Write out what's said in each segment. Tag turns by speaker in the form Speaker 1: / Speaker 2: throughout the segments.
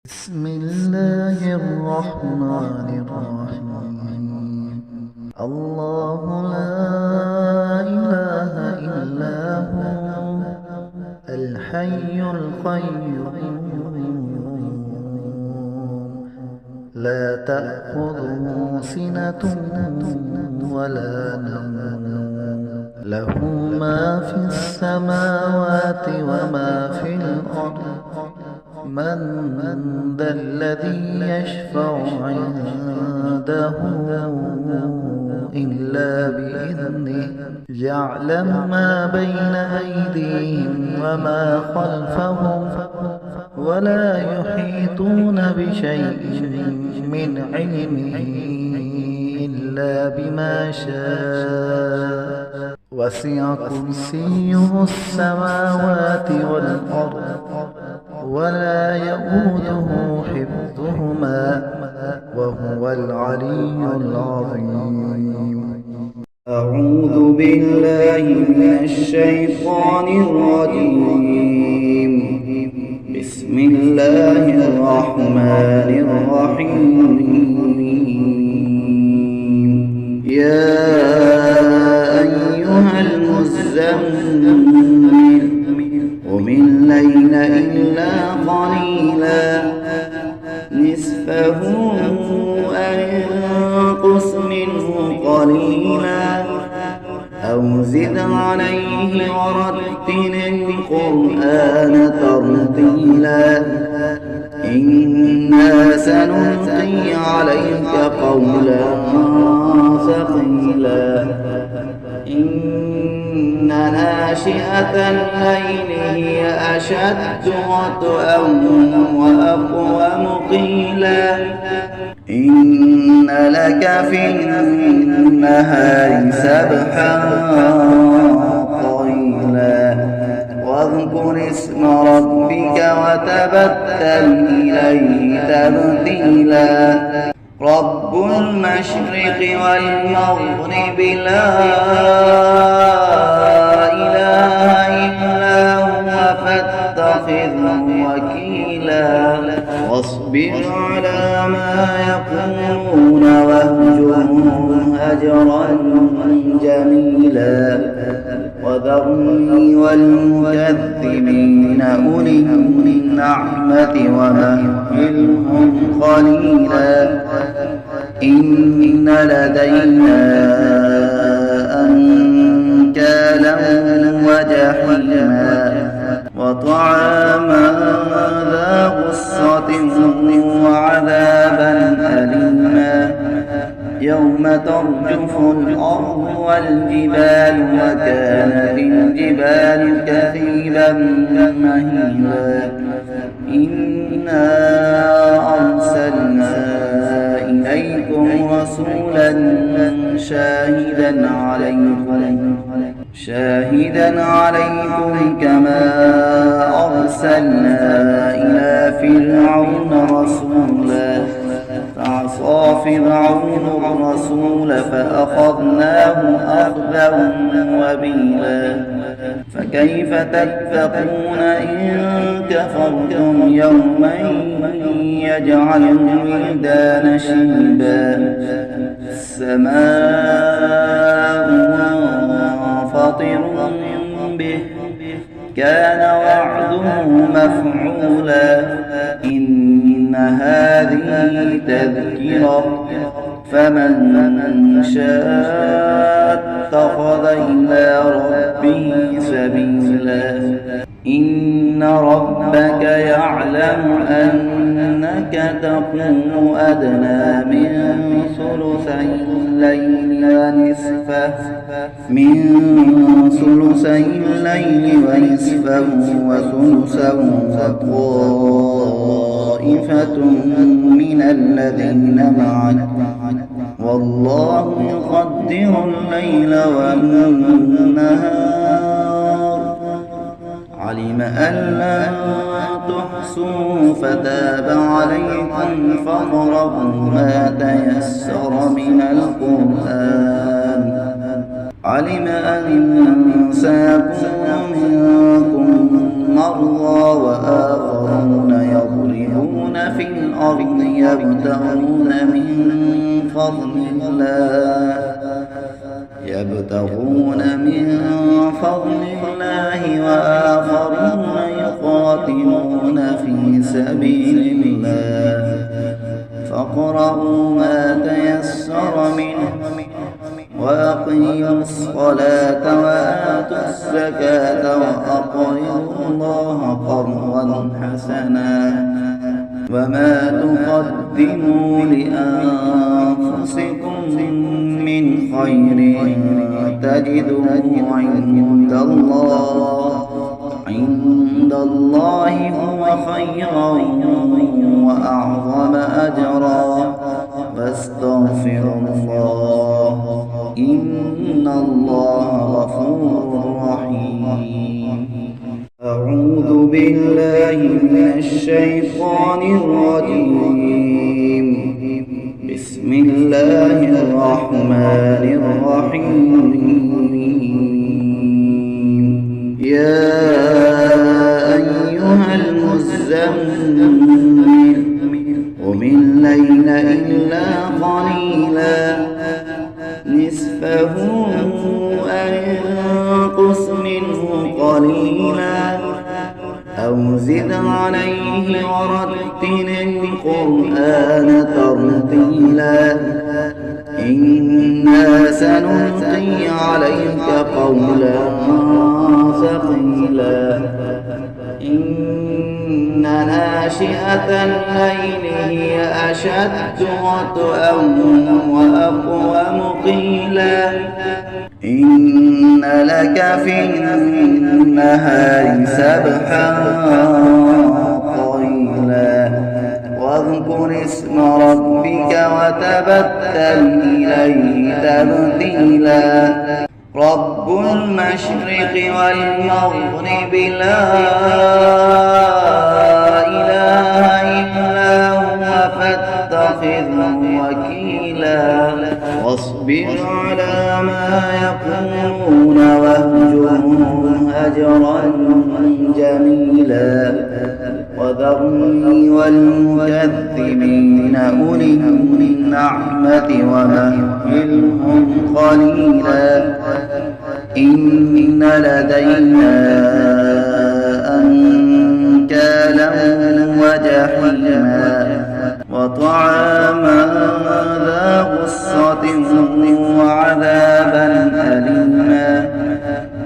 Speaker 1: بسم الله الرحمن الرحيم. الله لا إله إلا هو الحي القيوم لا تأخذه سنة ولا نوم له ما في السماوات وما في الأرض من ذا الذي يشفع عنده إلا بإذنه يعلم ما بين أيديهم وما خلفهم ولا يحيطون بشيء من علمه إلا بما شاء وسع كرسيه السماوات والأرض ولا يؤوده حفظهما وهو العلي العظيم.
Speaker 2: أعوذ بالله من الشيطان الرجيم. بسم الله الرحمن الرحيم. يا أيها المزمل قم الليل إلا قليلا نصفه أو انقص منه قليلا أو زد عليه ورتل القرآن ترتيلا إنا سنلقي عليك قولا ثقيلا إن ناشئة الليل هي أشد وطئا وأقوم قيلا إن لك في النهار سبحا طويلا واذكر اسم ربك وتبتل إليه تبتيلا رب المشرق والمغرب لا إله إلا هو فاتخذه وكيلا واصبر على ما يقولون واهجرهم هجرا جميلا وذرني والمكذبين أولي النعمة ومهلهم قليلا إن لدينا أنكالا وجحيما وطعاما ذا غصة وعذابا أليما يوم ترجف الأرض والجبال وكانت الجبال كثيبا مهيلا إنا أرسلنا إليكم رسولا شاهدا عليكم كما أرسلنا إلى فرعون رسولا فعصى فرعون الرسول فأخذناه أخذا وبيلا فكيف تتقون إن كفرتم يوما يجعل الولدان شيبا السماء منفطر به كان وعده مفعولا إن هذه تذكرة فمن شاء اتخذ إلى ربه سبيلا إن ربك يعلم أنك تقوم أدنى من ثلثي الليل ونصفه وثلثه وطائفة من الذين معك والله يقدر الليل والنهار علم أن لن تحصوا فتاب عليكم فاقرؤوا ما تيسر من القرآن علم أن سيكون منكم مرضى وآخرون وآخرون يضربون في الأرض يبتغون من فضل الله وآخرون يقاتلون في سبيل الله فاقرؤوا ما تيسر منه وأقيموا الصلاة وآتوا الزكاة وأقرضوا الله قرضا حسنا وما تقدموا لأنفسكم من خير تجدوه عند الله هو خيرا وأعظم أجرا واستغفروا الله إن الله غفور رحيم. أعوذ بالله من الشيطان الرجيم. بسم الله الرحمن الرحيم. يا أيها المزمل قم الليل إلا قليلا نصفه أو انقص منه قليلا أو زد عليه ورتل القرآن ترتيلا إنا سنلقي عليك قولا ثقيلا إن ناشئة الليل هي أشد وطئا وأقوم قيلا إن لك في النهار سبحا طويلا واذكر اسم ربك وتبتل إليه تبتيلا رب المشرق والمغرب لا إله إلا هو فاتخذه وكيلا واصبر على ما يقولون واهجرهم هجرا جميلا وذرني والمكذبين أولي النعمة ومهلهم قليلا إن لدينا أنكالا وجحيما وطعاما ذا غصة وعذابا أليما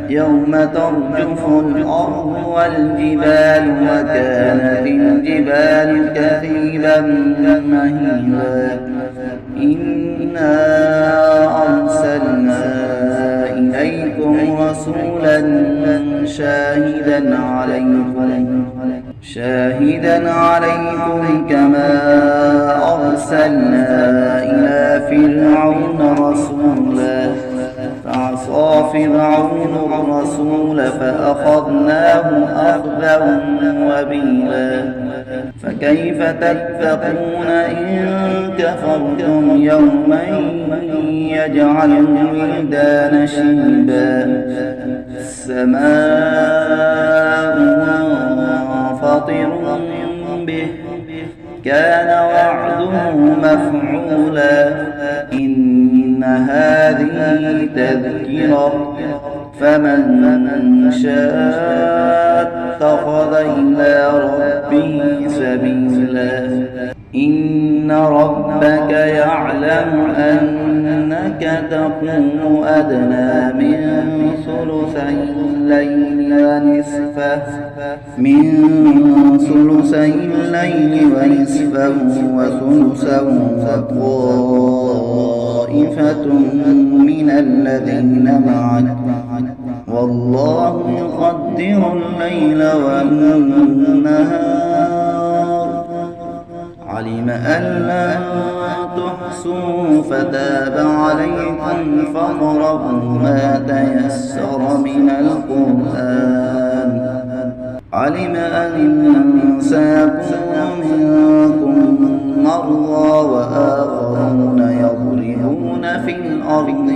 Speaker 2: يوم ترجف الأرض والجبال وكانت الجبال كثيبا مهيلا إنا أرسلنا إليكم رسولا شاهدا عليكم كما أرسلنا إلى فرعون رسولا فعصى فرعون الرسول فأخذناه أخذا وبيلا فكيف تتقون إن كفرتم يوما يجعل الولدان شيبا السماء منفطر به كان وعده مفعولا إن هذه تذكرة فمن شاء اتخذ إلى ربه سبيلا إن ربك يعلم أنك تقوم أدنى من ثلثي الليل ونصفه وثلثه وطائفة من الذين معك والله يقدر الليل والنهار علم أن لن تحصوا فتاب عليكم فاقرؤوا ما تيسر من القرآن علم أن سيكون منكم مرضى وآخرون يضربون في الأرض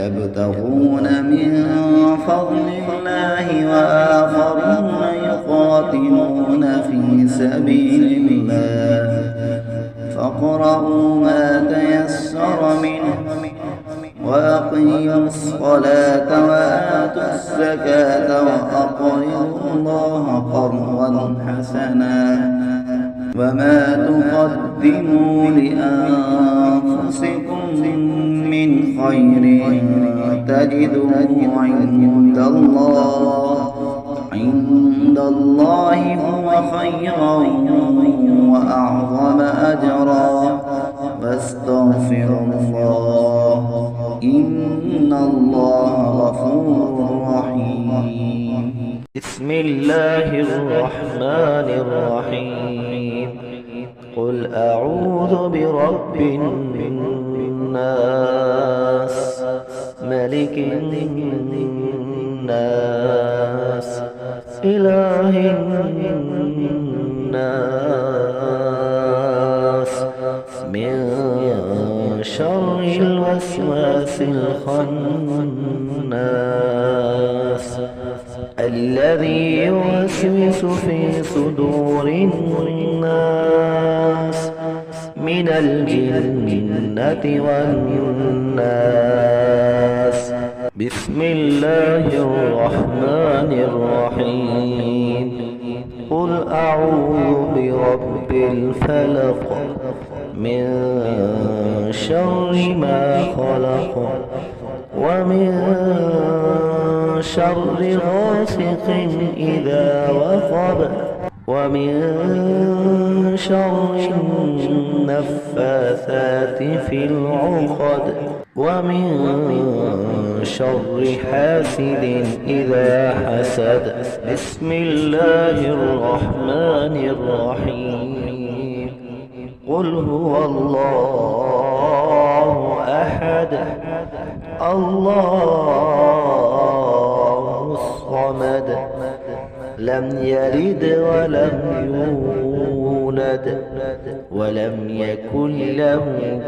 Speaker 2: يبتغون من فضل الله وآخرون يقاتلون في سبيل الله فاقرؤوا ما تيسر منه وأقيموا الصلاة وآتوا الزكاة وأقرضوا الله قرضا حسنا وما تقدموا لأنفسكم من خير تجدوه عند الله هو خيرا وأعظم أجرا واستغفروا الله إن الله غفور رحيم.
Speaker 3: بسم الله الرحمن الرحيم. قل أعوذ برب الناس ملك الناس إله الناس من شر الوسواس الخناس الذي يوسوس في صدور الناس من الجنة والناس. بسم الله الرحمن الرحيم. قل أعوذ برب الفلق من شر ما خلق ومن شر غاسق إذا وقب ومن شر النفاثات في العقد ومن شر حاسد إذا حسد. بسم الله الرحمن الرحيم. قل هو الله أحد الله الصمد لم يلد ولم يولد ولم يكن له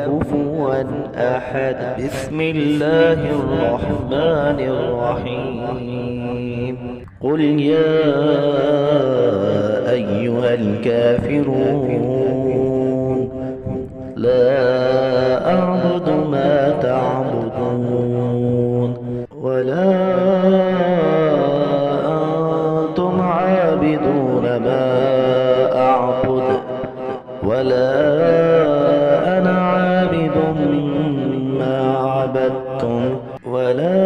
Speaker 3: كفوا أحد. بسم الله الرحمن الرحيم. قل يا أيها الكافرون لا أعبد ما تعبدون ولا أنتم عابدون ما أعبد ولا أنا عابد ما عبدتم ولا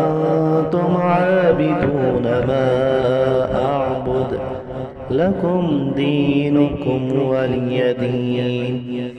Speaker 3: أنتم عابدون ما أعبد لكم دينكم ولي دين.